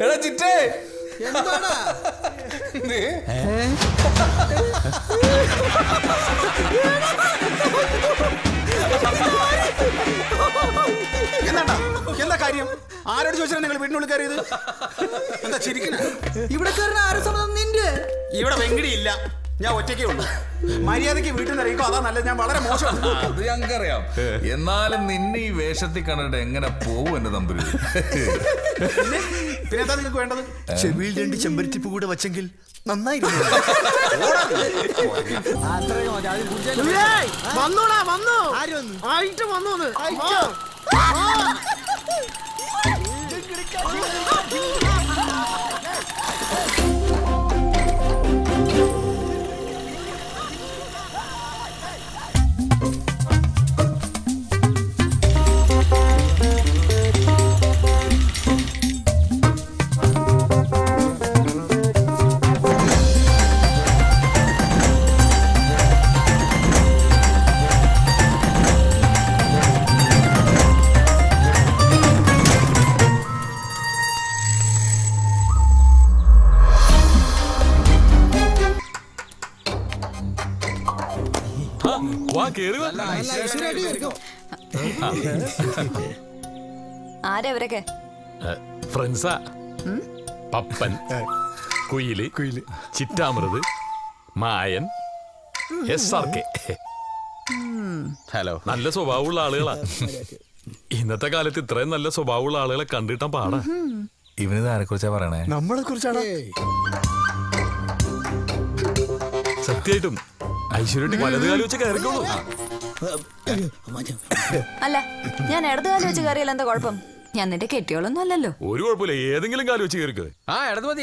എടാ ചിറ്റേ എന്താടാ എന്താ കാര്യം? ആരോട് ചോദിച്ചാൽ നിങ്ങൾ വീടിനുള്ളിൽ കയറിയത്? എന്താ ചിരിക്കണ? ഇവിടെ കയറുന്ന ആരും സമ്മതം നിന്റെ? ഇവിടെ വെങ്കിടി ഇല്ല, ഞാൻ ഒറ്റയ്ക്കേ ഉള്ളൂ. മര്യാദയ്ക്ക് വീട്ടിൽ നിന്ന് ഇറങ്ങിക്കോ, അതാ നല്ലത്. ഞാൻ വളരെ മോശം. അത് ഞങ്ങൾക്കറിയാം. എന്നാലും നിന്നെ ഈ വേഷത്തിൽ കണ്ടിട്ട് എങ്ങനെ പോവും എന്റെ തമ്പുരു? പിന്നെ എന്താ നിങ്ങൾക്ക് വേണ്ടത്? ചെവിയിൽ 2 ചെമ്പരത്തിപ്പ് കൂടെ വച്ചെങ്കിൽ നന്നായിരുന്നു. വന്നോടാ വന്നോ? ആയിട്ട് വന്നോന്ന് ആരവരൊക്കെ? ഫ്രണ്ട്സാ. പപ്പൻ, കുയില്, ചിറ്റാമൃത്, മായൻ, SRK. ഹലോ. നല്ല സ്വഭാവമുള്ള ആളുകളാ. ഇന്നത്തെ കാലത്ത് ഇത്രയും നല്ല സ്വഭാവമുള്ള ആളുകളെ കണ്ടിട്ടാൻ പാടാ. ഇവനിത് ആരെ കുറിച്ചാ പറയണേ? നമ്മളെ കുറിച്ചാണ്. സത്യമായിട്ടും ഐശ്വര്യ വലത് കാലം വെച്ച് കയറിക്കോളൂ. അല്ല, ഞാൻ ഇടതുകാലം വെച്ച് കയറിയാൽ എന്താ കുഴപ്പം? ഞാൻ നിന്റെ കെട്ടിയോളൊന്നും അല്ലല്ലോ. ഒരു കുഴപ്പമില്ല, ഏതെങ്കിലും കാലം വെച്ച് കയറിക്കോ. ഇടത് മതി.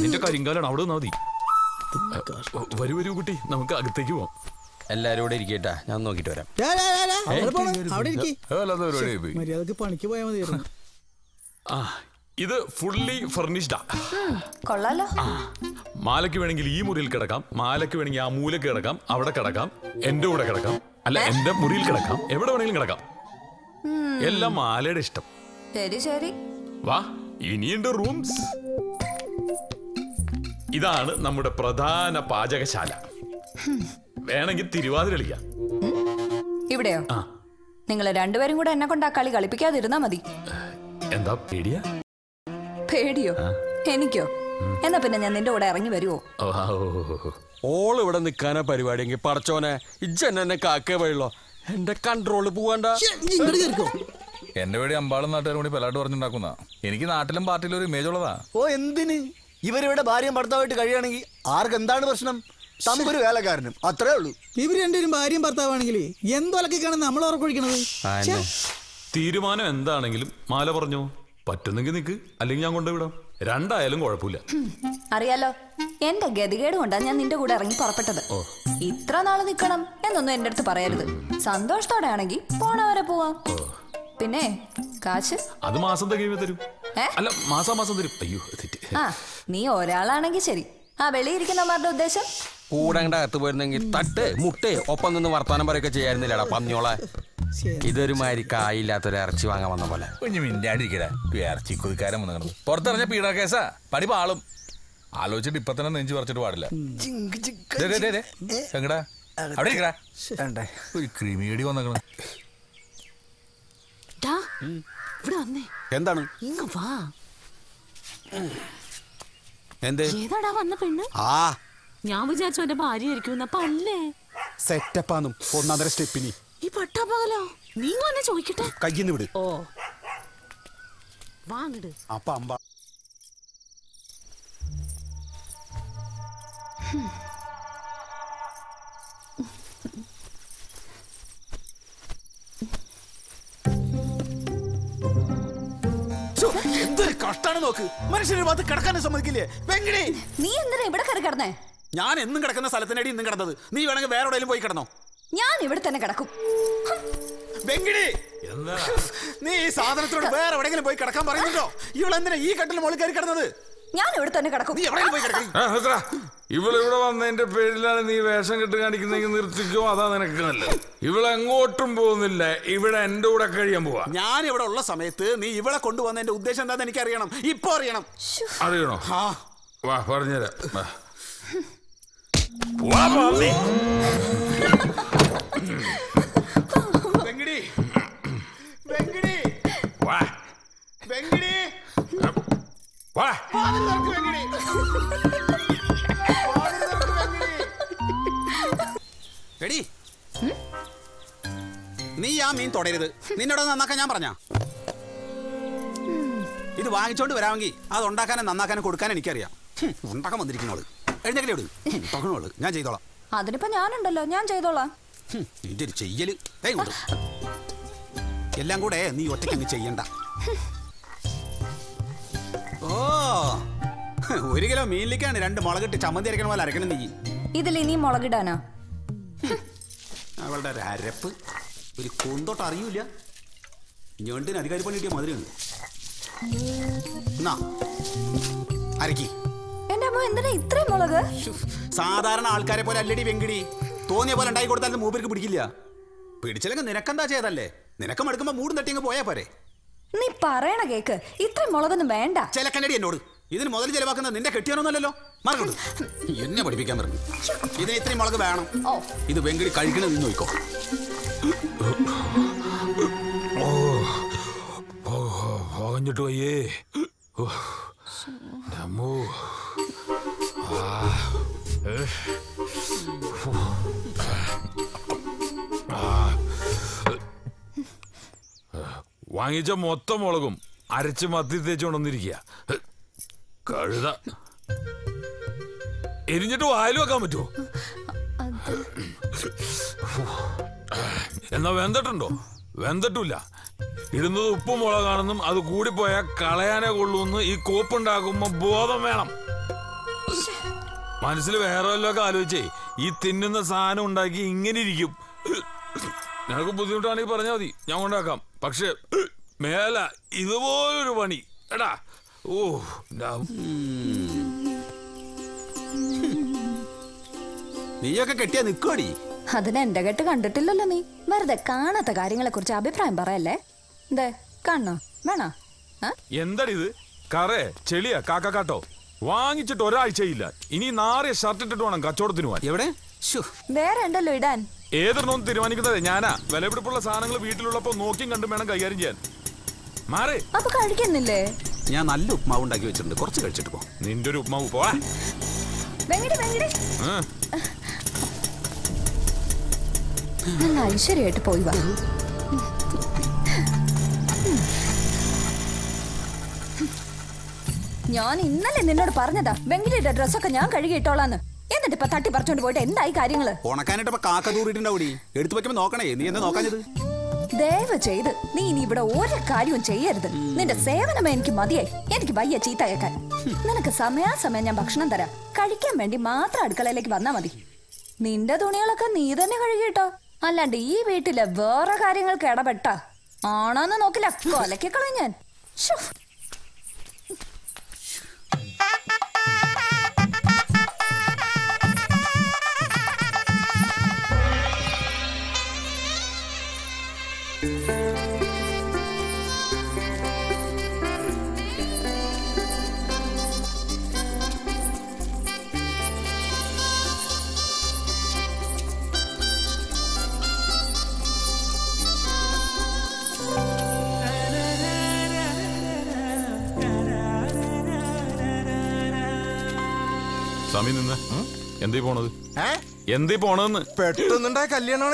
നിന്റെ കരിങ്കാലാണ് അവിടെ നിന്നാ മതി. വരൂ കുട്ടി, നമുക്ക് അകത്തേക്ക് പോവാം. എല്ലാരും കൂടെ ഇരിക്കട്ടാ, ഞാൻ നോക്കിട്ട് വരാം. മര്യാദക്ക് പണിക്ക് പോയാൽ മതിയായിരുന്നു. ഇത് ഫുള്ളി ഫർണിഷ്ഡാ. കൊള്ളാലോ. മാലയ്ക്ക് വേണമെങ്കിൽ ഈ മുറിയിൽ കിടക്കാം, മാലയ്ക്ക് വേണമെങ്കിൽ ആ മൂലക്ക് കിടക്കാം, അവിടെ കിടക്കാം, എന്റെ കൂടെ കിടക്കാം, അല്ല എന്റെ മുറിയിൽ കിടക്കാം, എവിടെ വേണമെങ്കിലും കിടക്കാം. എല്ലാം മാലയുടെ ഇഷ്ടം. ശരി. വാ, ഇനിയുണ്ട് റൂംസ്. ഇതാണ് നമ്മുടെ പ്രധാന പാചകശാല. വേണമെങ്കിൽ തിരുവാതിര കളിക്കാം. ഇവിടെയോ? നിങ്ങൾ രണ്ടുപേരും കൂടെ എന്നെ കൊണ്ട് ആ കളി കളിപ്പിക്കാതിരുന്നാ മതി. എന്താ പേടിയാ? പേടിയോ? എനിക്കോ? എന്നാ പിന്നെ ഞാൻ നിന്റെ കൂടെ ഇറങ്ങി വരുവോ? ഓൾ ഇവിടെ നിക്കാനാ പരിപാടിയെങ്കിൽ പറച്ചോനെ ഇജ്ജെന്നെ കാക്കേ വഴിയുള്ളോ. എന്റെ കൺട്രോള് പോവാണ്ട. എന്റെ പേടി അമ്പാളും നാട്ടുകാരും കൂടി പെലാട്ട് പറഞ്ഞുണ്ടാക്കുന്ന. എനിക്ക് നാട്ടിലും പാർട്ടിയിലും ഒരു ഇമേജ് ഉള്ളതാ. ഓ എന്തിന്? ഇവരിവിടെ ഭാര്യയും ഭർത്താവായിട്ട് കഴിയുകയാണെങ്കിൽ ആർക്ക് എന്താണ് പ്രശ്നം? നമുക്കൊരു വേലക്കാരനും അത്രേ ഉള്ളൂ. ഇവര് രണ്ടുപേരും ഭാര്യയും ഭർത്താവാണെങ്കിൽ എന്തൊലക്കാണ് നമ്മൾ ഉറക്കൊഴിക്കണത്? തീരുമാനം എന്താണെങ്കിലും മാല പറഞ്ഞോ. പറ്റുന്നെങ്കിൽ നിക്ക്, അല്ലെങ്കിൽ ഞാൻ കൊണ്ടുവിടാം. രണ്ടായാലും കുഴപ്പമില്ല. അറിയാലോ, എന്റെ ഗതികേട് കൊണ്ടാ ഞാൻ നിന്റെ കൂടെ ഇറങ്ങി പുറപ്പെട്ടത്. ഇത്ര നാള് നിക്കണം എന്നൊന്നും എന്റെ അടുത്ത് പറയരുത്. സന്തോഷത്തോടെ ആണെങ്കിൽ പോണവരെ പോവാം. പിന്നെ കാശ് അത് മാസം തികയുമ്പോ തരും. അല്ല, മാസം തരും. അയ്യോ തെറ്റ്. നീ ഒരാളാണെങ്കിൽ ശരി. ആ വെളിയിരിക്കുന്നവരുടെ ഉദ്ദേശം കൂടെ അകത്ത് പോയിരുന്നെങ്കിൽ തട്ട് മുട്ടേ ഒപ്പം നിന്ന് വർത്താനം പറയൊക്കെ ചെയ്യായിരുന്നില്ലടാ പന്നിയോളെ. ഇതൊരു മാതിരി കായില്ലാത്തൊരു ഇറച്ചി വാങ്ങാൻ വന്ന പോലെ. മിണ്ടാണ്ടിരിക്കടാ, ഇറച്ചി കൊതിക്കാരൻ വന്നു. പുറത്തിറങ്ങിയ പീഡ കേസാ, പടി പാളും. ആലോചിച്ചിട്ട് ഇപ്പൊ തന്നെ നെഞ്ചു പറിച്ചിട്ട് പാടില്ല. എങ്ങടാ അവിടെ ഇരിക്കടാ. ഒരു ക്രിമിയടി വന്നേക്കണ. എന്താണ്? ഏതാടാ വന്ന പെണ്ണ്? ഞാൻ വിചാരിച്ചു എന്റെ ഭാര്യ ആയിരിക്കും. അല്ലേ സെറ്റപ്പാന്നും 1.5 സ്റ്റെപ്പിനി. ഈ പട്ടാപ്പകലോ? നീ തന്നെ ചോദിക്കട്ടെ. കയ്യിന്ന് വിട്. ഓ വാങ്ങിട്. അപ്പൊ അമ്പ എന്തൊരു കഷ്ടാണ് നോക്ക്. മനുഷ്യരുടെ ഭാഗത്ത് കിടക്കാനും സമ്മതിക്കില്ലേ? വെങ്കിടി, നീ എന്തിനാ ഇവിടെ കയറി കിടന്നേ? ഞാൻ എന്നും കിടക്കുന്ന സ്ഥലത്തിനടി ഇന്നും കിടന്നത്. നീ വേണമെങ്കിൽ വേറെ എവിടെയും പോയി കിടന്നോ. ഞാൻ ഇവിടെ തന്നെ കിടക്കും. വെങ്കിടി, നീ ഈ സാധനത്തോട് വേറെ എവിടെയെങ്കിലും പോയി കിടക്കാൻ പറയുന്നുണ്ടോ? ഇവളെന്തിനാ ഈ കട്ടിൽ മുകളിൽ കയറി കിടന്നത്? ഞാൻ ഇവിടെ തന്നെ കിടക്കും. ഇവളിവിടെ വന്നതിന്റെ പേരിലാണ് നീ വേഷം കെട്ട് കാണിക്കുന്നെങ്കിൽ നിർത്തിക്കോ, അതാ നിനക്ക് നല്ലത്. ഇവളെങ്ങോട്ടും പോകുന്നില്ല, ഇവിടെ എന്റെ കൂടെ കഴിയാൻ പോവാ. ഞാൻ ഇവിടെ ഉള്ള സമയത്ത് നീ ഇവളെ കൊണ്ടുവന്നതിന്റെ ഉദ്ദേശം എന്താന്ന് എനിക്ക് അറിയണം. ഇപ്പൊ അറിയണം. അറിയണോ? വാ പറഞ്ഞുതരാം. വെങ്കിടി, വെങ്കിടി, വാ വെങ്കിടി, വാ. വാതിൽ തുറക്ക് വെങ്കിടി. വാതിൽ തുറക്ക് വെങ്കിടി. എടി, നീ ആ മീൻ തൊടരുത്. നിന്നോട് നന്നാക്കാൻ ഞാൻ പറഞ്ഞ. ഇത് വാങ്ങിച്ചോണ്ട് വരാമെങ്കിൽ അത് ഉണ്ടാക്കാനും നന്നാക്കാനും കൊടുക്കാൻ എനിക്കറിയാം. ഉണ്ടാക്കാൻ വന്നിരിക്കുന്നോള് എഴുന്നേക്കോട് ഉണ്ടാക്കണോള് ഞാൻ ചെയ്തോളാം. അതിനിപ്പോ ഞാനുണ്ടല്ലോ, ഞാൻ ചെയ്തോളാം. നിന്റെ ഒരു ചെയ്യല് എല്ലാം കൂടെ നീ ഒറ്റയ്ക്ക് അങ്ങ് ചെയ്യണ്ട. ഓ, 1 കിലോ മീനിലേക്കാണ് 2 മുളകിട്ട് ചമ്മന്തി അരക്കണ പോലെ അരക്കണം നീ. ഇതിൽ ഇനി മുളകിടാനാ? അവളുടെ ഒരു അരപ്പ് ഒരു കൂന്തോട്ട് അറിയൂല. ഞണ്ടിന് അധികാരി പണി കിട്ടിയ മധുരമാണ്. എന്നാ അരക്കി. എന്റെ അമ്മ എന്തിനാ ഇത്രയും മുളക്? സാധാരണ ആൾക്കാരെ പോലെ അല്ലടി വെങ്കിടി. തോന്നിയ പോലെ ഉണ്ടായി കൊടുത്താൽ മൂപ്പർക്ക് പിടിക്കില്ല. പിടിച്ചില്ലെങ്കിൽ നിനക്കെന്താ ചെയ്തല്ലേ? നിനക്ക് മടുക്കുമ്പോ മൂടും തട്ടിങ്ങ് പോയാ പോരെ. നീ പറയണ കേക്ക്, ഇത്രയും മുളകൊന്നും വേണ്ട. ചിലക്കണ്ടടി എന്നോട്. ഇതിന് മുതൽ ചെലവാക്കുന്നത് നിന്റെ കെട്ടിയാനൊന്നല്ലോ. മറക്കോട്ട് എന്നെ പഠിപ്പിക്കാൻ പറഞ്ഞു. ഇതിന് ഇത്രയും മുളക് വേണം. ഇത് വെങ്കിടി കഴിക്കണത് നീ നോക്കോ. പോകഞ്ഞിട്ട് പോയേ. വാങ്ങിച്ച മൊത്തം മുളകും അരച്ച് മത്തി തേച്ച് കൊണ്ടുവന്നിരിക്കുക. കഴുത എരിഞ്ഞിട്ട് വായിൽ വെക്കാൻ പറ്റുമോ? എന്നാ വെന്തട്ടുണ്ടോ? വെന്തട്ടില്ല. ഇടുന്നത് ഉപ്പും മുളകാണെന്നും അത് കൂടിപ്പോയാൽ കളയാനേ കൊള്ളൂന്ന് ഈ കോപ്പുണ്ടാക്കുമ്പോ ബോധം വേണം. മനസ്സിൽ വേറെ വല്ലതൊക്കെ ആലോചിച്ചേ ഈ തിന്നുന്ന സാധനം ഉണ്ടാക്കി ഇങ്ങനെ ഇരിക്കും. നിനക്ക് ബുദ്ധിമുട്ടാണെങ്കിൽ പറഞ്ഞാൽ മതി, ഞാൻ കൊണ്ടാക്കാം. പക്ഷെ മേല ഇതുപോലൊരു പണി എടാ. ഓ, നീയൊക്കെ കെട്ടിയാ നിക്കോടി. അതിന് എന്റെ കെട്ട് കണ്ടിട്ടില്ലല്ലോ നീ. വെറുതെ കാണാത്ത കാര്യങ്ങളെ കുറിച്ച് അഭിപ്രായം പറയല്ലേ. ദേ കാണണോ വേണോ? എന്താടി ഇത്? കറേ ചെളിയാ കാക്കാട്ടോ? വാങ്ങിച്ചിട്ട് ഒരാഴ്ചയില്ല. ഇനി നാറിയ ഷർട്ട് ഇട്ടിട്ട് വേണം കച്ചവടത്തിന് പോവാൻ. എവിടെ വേറെ ഉണ്ടല്ലോ ഇടാൻ. ഏതൊന്നും തീരുമാനിക്കുന്നത് ഞാനാ. വിലപിടിപ്പുള്ള സാധനങ്ങൾ വീട്ടിലുള്ളപ്പോ നോക്കിയും കണ്ടും വേണം കൈകാര്യം ചെയ്യാൻ. മാറേ. അപ്പൊ കഴിക്കുന്നില്ലേ? ഞാൻ നല്ല ഉപ്മാവ് ഉണ്ടാക്കി വെച്ചിട്ടുണ്ട്, കുറച്ച് കഴിച്ചിട്ട് പോ. നിന്റെ ഒരു ഉപ്മാവ് പോവാ. നല്ല ഐശ്വര്യമായിട്ട് പോയി വാ. ഞാൻ ഇന്നലെ നിന്നോട് പറഞ്ഞതാ വെങ്കിലിയുടെ ഡ്രസ്സൊക്കെ ഞാൻ കഴുകിയിട്ടോളാന്ന്. എന്നിട്ട് ഇപ്പൊ തട്ടി പറിച്ചോണ്ട് പോയിട്ട് എന്തായി കാര്യങ്ങള്? ഉണക്കാനായിട്ട് കാക്ക തൂറിട്ടുണ്ടാവൂടി. എടുത്തു വെക്കുമ്പോ നോക്കണേ. നീ എന്താ നോക്കാഞ്ഞത്? ദയവ് ചെയ്ത് നീ ഇനി ഇവിടെ ഒരു കാര്യവും ചെയ്യരുത്. നിന്റെ സേവനമേ എനിക്ക് മതിയായി. എനിക്ക് വയ്യ ചീത്ത കേൾക്കാൻ. നിനക്ക് സമയാസമയം ഞാൻ ഭക്ഷണം തരാം. കഴിക്കാൻ വേണ്ടി മാത്രം അടുക്കളയിലേക്ക് വന്നാ മതി. നിന്റെ തുണികളൊക്കെ നീ തന്നെ കഴുകിട്ടോ. അല്ലാണ്ട് ഈ വീട്ടിലെ വേറെ കാര്യങ്ങൾക്ക് ഇടപെട്ട ആണോന്ന് നോക്കില്ല, കൊലക്കി കളയും ഞാൻ. സമയം നിന്ന് എന്തീ പോണത്? എന്തീ പോണെന്ന്? പെട്ടെന്നുണ്ടായ കല്യാണമാണ്.